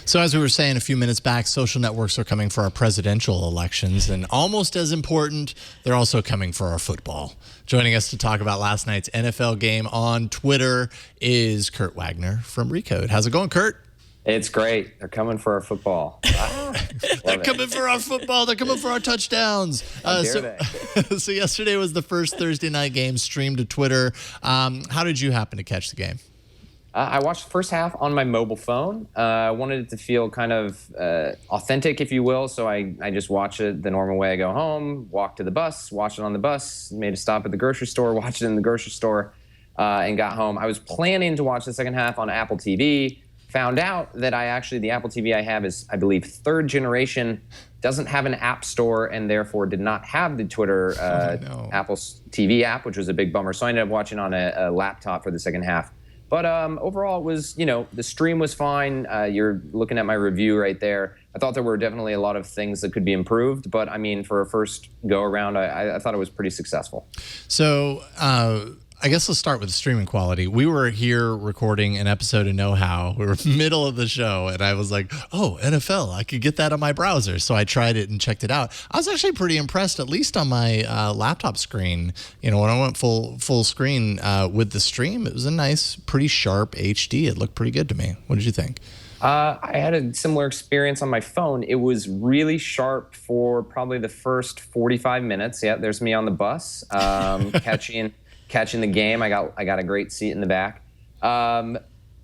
So as we were saying a few minutes back, social networks are coming for our presidential elections, and almost as important, they're also coming for our football. Joining us to talk about last night's NFL game on Twitter is Kurt Wagner from Recode. How's it going, Kurt? It's great. They're coming for our football. They're coming for our football. They're coming for our touchdowns. So yesterday was the first Thursday night game streamed to Twitter. How did you happen to catch the game? I watched the first half on my mobile phone. I wanted it to feel kind of authentic, if you will, so I just watch it the normal way. I go home, walk to the bus, watch it on the bus, made a stop at the grocery store, watched it in the grocery store, and got home. I was planning to watch the second half on Apple TV. Found out that the Apple TV I have is, I believe, third generation, doesn't have an app store, and therefore did not have the Twitter Apple TV app, which was a big bummer. So I ended up watching on a laptop for the second half. But overall, it was, the stream was fine. You're looking at my review right there. I thought there were definitely a lot of things that could be improved. But, I mean, for a first go-around, I thought it was pretty successful. So I guess let's start with the streaming quality. We were here recording an episode of Know How. We were middle of the show, and I was like, oh, NFL, I could get that on my browser. So I tried it and checked it out. I was actually pretty impressed, at least on my laptop screen. When I went full screen with the stream, it was a nice, pretty sharp HD. It looked pretty good to me. What did you think? I had a similar experience on my phone. It was really sharp for probably the first 45 minutes. Yeah, there's me on the bus catching the game. I got a great seat in the back.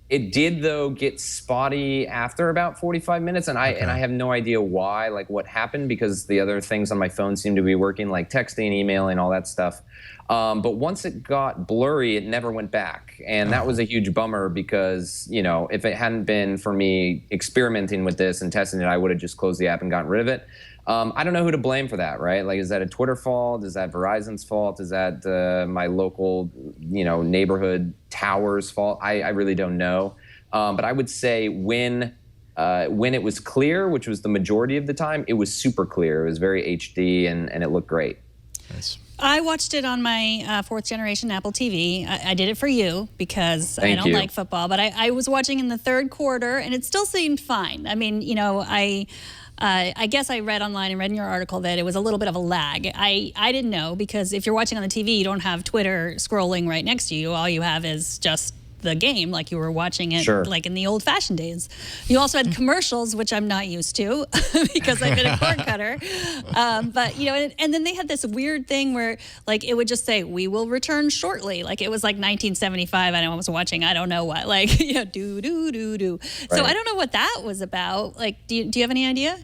It did, though, get spotty after about 45 minutes, and I have no idea why, like what happened, because the other things on my phone seemed to be working, like texting, emailing, all that stuff. But once it got blurry, it never went back, and that was a huge bummer because, if it hadn't been for me experimenting with this and testing it, I would have just closed the app and gotten rid of it. I don't know who to blame for that, right? Like, is that a Twitter fault? Is that Verizon's fault? Is that my local, neighborhood tower's fault? I really don't know. But I would say when it was clear, which was the majority of the time, it was super clear. It was very HD and it looked great. Nice. I watched it on my fourth generation Apple TV. I did it for you because I don't like football, but I was watching in the third quarter and it still seemed fine. I mean, I guess I read online and read in your article that it was a little bit of a lag. I didn't know, because if you're watching on the TV, you don't have Twitter scrolling right next to you. All you have is just the game, like you were watching it like in the old-fashioned days. You also had commercials, which I'm not used to because I've been a cord cutter. But, and then they had this weird thing where, like, it would just say, "We will return shortly." Like, it was like 1975, and I was watching, I don't know what, like, do. Right. So I don't know what that was about. Like, do you have any idea?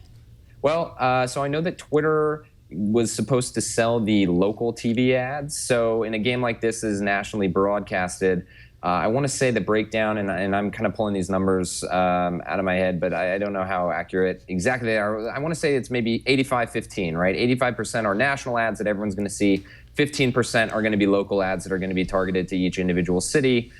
Well, so I know that Twitter was supposed to sell the local TV ads. So in a game like this is nationally broadcasted, I want to say the breakdown, and I'm kind of pulling these numbers out of my head, but I don't know how accurate exactly they are. I want to say it's maybe 85-15, right? 85% are national ads that everyone's going to see. 15% are going to be local ads that are going to be targeted to each individual city.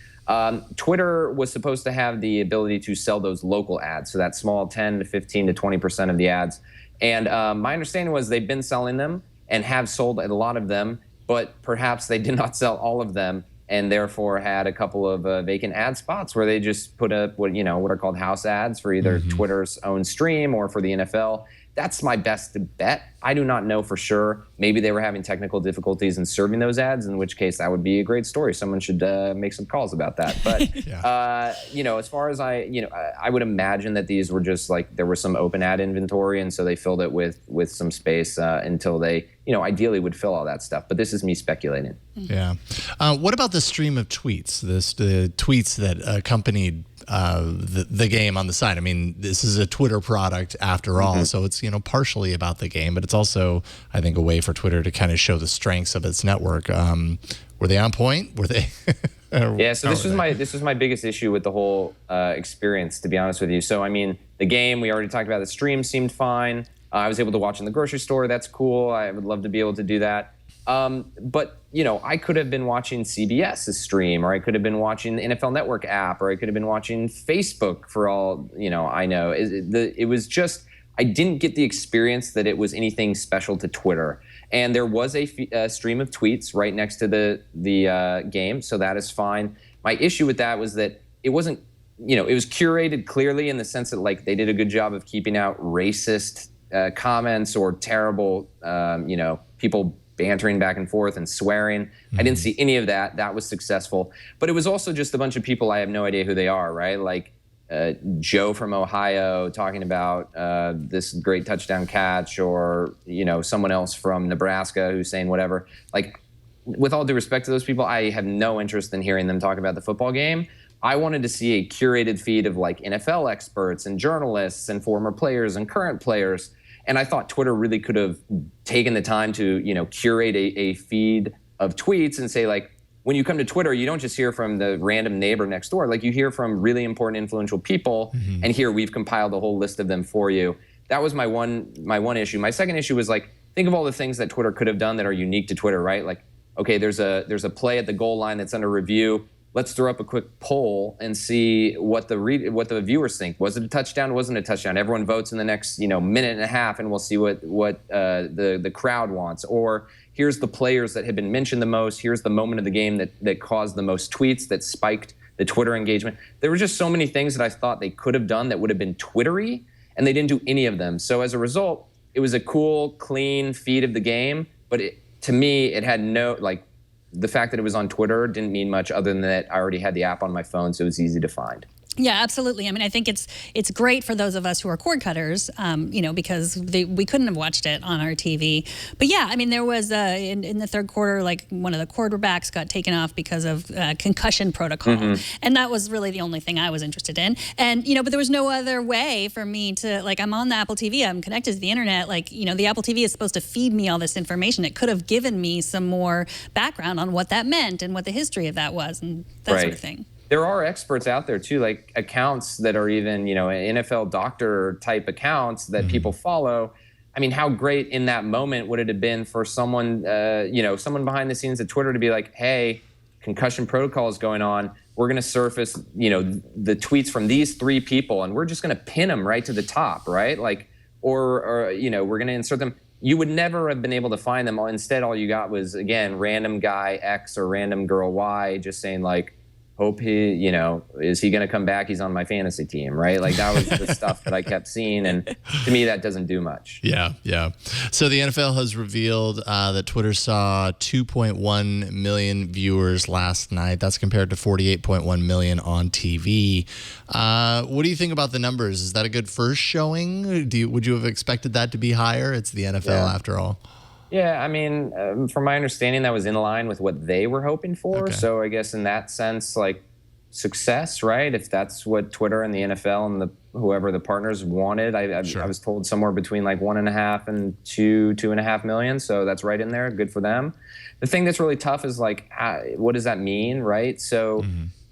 Twitter was supposed to have the ability to sell those local ads, so that small 10 to 15 to 20% of the ads. And my understanding was they've been selling them and have sold a lot of them, but perhaps they did not sell all of them, and therefore had a couple of vacant ad spots where they just put up what are called house ads for either Twitter's own stream or for the NFL. That's my best bet. I do not know for sure. Maybe they were having technical difficulties in serving those ads, in which case that would be a great story. Someone should make some calls about that. But, as far as I would imagine that these were just like, there was some open ad inventory, and so they filled it with some space until they, ideally would fill all that stuff. But this is me speculating. Yeah. What about the stream of tweets, the tweets that accompanied the game on the side? I mean, this is a Twitter product after all, so it's partially about the game, but it's also, I think, a way for Twitter to kind of show the strengths of its network. Were they on point? Were they? Yeah. So this was my biggest issue with the whole experience, to be honest with you. So I mean, the game, we already talked about. The stream seemed fine. I was able to watch in the grocery store. That's cool. I would love to be able to do that. But, I could have been watching CBS's stream, or I could have been watching the NFL Network app, or I could have been watching Facebook for all, I know. It was just, I didn't get the experience that it was anything special to Twitter. And there was a stream of tweets right next to the game, so that is fine. My issue with that was that it wasn't it was curated clearly in the sense that like they did a good job of keeping out racist comments or terrible, people bantering back and forth and swearing. Mm-hmm. I didn't see any of that. That was successful. But it was also just a bunch of people I have no idea who they are, right? Like Joe from Ohio talking about this great touchdown catch, or, someone else from Nebraska who's saying whatever. Like, with all due respect to those people, I have no interest in hearing them talk about the football game. I wanted to see a curated feed of like NFL experts and journalists and former players and current players. And I thought Twitter really could have taken the time to, curate a feed of tweets and say, like, when you come to Twitter, you don't just hear from the random neighbor next door. Like, you hear from really important, influential people. Mm-hmm. And here we've compiled a whole list of them for you. That was my one issue. My second issue was like, think of all the things that Twitter could have done that are unique to Twitter, right? Like, okay, there's a play at the goal line that's under review. Let's throw up a quick poll and see what the viewers think. Was it a touchdown? Wasn't it a touchdown? Everyone votes in the next minute and a half, and we'll see what the crowd wants. Or here's the players that have been mentioned the most. Here's the moment of the game that caused the most tweets, that spiked the Twitter engagement. There were just so many things that I thought they could have done that would have been Twittery, and they didn't do any of them. So as a result, it was a cool, clean feed of the game. But to me, it had no, like, the fact that it was on Twitter didn't mean much other than that I already had the app on my phone, so it was easy to find. Yeah, absolutely. I mean, I think it's great for those of us who are cord cutters, because we couldn't have watched it on our TV. But yeah, I mean, there was in the third quarter, like one of the quarterbacks got taken off because of concussion protocol, mm-hmm. and that was really the only thing I was interested in. And but there was no other way for me to, like, I'm on the Apple TV, I'm connected to the internet. Like, the Apple TV is supposed to feed me all this information. It could have given me some more background on what that meant and what the history of that was, and that sort of thing. There are experts out there too, like accounts that are even, NFL doctor type accounts that mm-hmm. people follow. I mean, how great in that moment would it have been for someone, someone behind the scenes at Twitter to be like, hey, concussion protocol is going on. We're going to surface, the tweets from these 3 people, and we're just going to pin them right to the top, right? Like, or we're going to insert them. You would never have been able to find them. Instead, all you got was, again, random guy X or random girl Y just saying, like, hope he, is he going to come back? He's on my fantasy team, right? Like, that was the stuff that I kept seeing. And to me, that doesn't do much. Yeah. So the NFL has revealed that Twitter saw 2.1 million viewers last night. That's compared to 48.1 million on TV. What do you think about the numbers? Is that a good first showing? Would you have expected that to be higher? It's the NFL after all. Yeah, I mean, from my understanding, that was in line with what they were hoping for. Okay. So I guess in that sense, like, success, right? If that's what Twitter and the NFL and whoever the partners wanted, I was told somewhere between like 1.5 and 2.5 million. So that's right in there. Good for them. The thing that's really tough is like, what does that mean, right? So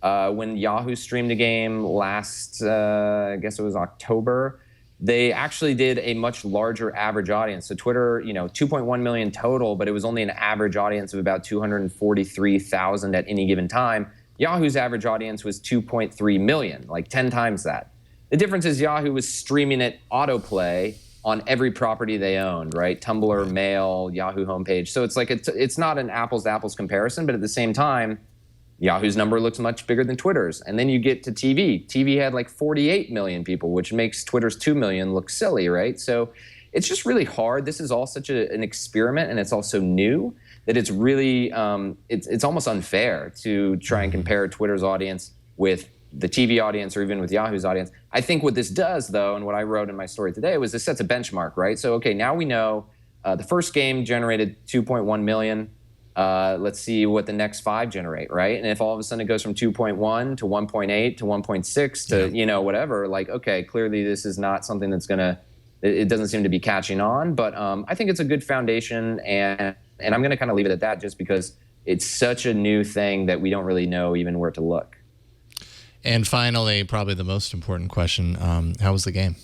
when Yahoo streamed a game last, I guess it was October, they actually did a much larger average audience. So Twitter, 2.1 million total, but it was only an average audience of about 243,000 at any given time. Yahoo's average audience was 2.3 million, like 10 times that. The difference is Yahoo was streaming it autoplay on every property they owned, right? Tumblr, Mail, Yahoo homepage. So it's like it's not an apples to apples comparison, but at the same time, Yahoo's number looks much bigger than Twitter's. And then you get to TV. TV had like 48 million people, which makes Twitter's 2 million look silly, right? So it's just really hard. This is all such an experiment, and it's also new, that it's really, it's almost unfair to try and compare Twitter's audience with the TV audience or even with Yahoo's audience. I think what this does, though, and what I wrote in my story today, was this sets a benchmark, right? So, okay, now we know the first game generated 2.1 million. Let's see what the next 5 generate, right? And if all of a sudden it goes from 2.1 to 1.8 to 1.6 to, whatever, like, okay, clearly this is not something that's it doesn't seem to be catching on. But I think it's a good foundation, and I'm going to kind of leave it at that just because it's such a new thing that we don't really know even where to look. And finally, probably the most important question, how was the game?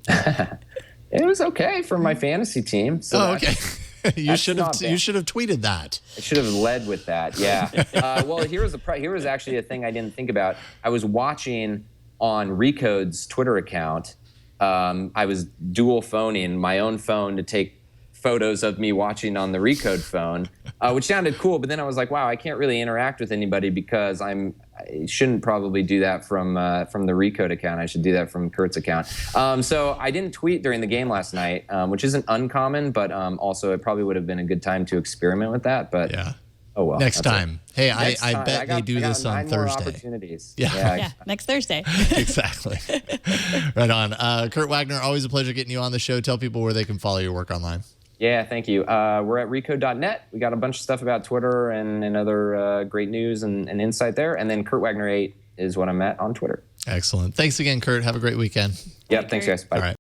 It was okay for my fantasy team. So okay. You should have tweeted that. I should have led with that. Yeah. Well, here was actually a thing I didn't think about. I was watching on Recode's Twitter account. I was dual phoning my own phone to take photos of me watching on the Recode phone, which sounded cool. But then I was like, wow, I can't really interact with anybody because I'm I shouldn't probably do that from the Recode account. I should do that from Kurt's account. So I didn't tweet during the game last night, which isn't uncommon, but also it probably would have been a good time to experiment with that. But yeah. Oh well. Next time. Hey, I bet they do this on Thursday. Opportunities. Yeah, next Thursday. Exactly. Right on. Kurt Wagner, always a pleasure getting you on the show. Tell people where they can follow your work online. Yeah, thank you. We're at recode.net. We got a bunch of stuff about Twitter and other great news and insight there. And then Kurt Wagner 8 is what I'm at on Twitter. Excellent. Thanks again, Kurt. Have a great weekend. Yep. Thanks, guys. Bye. All right.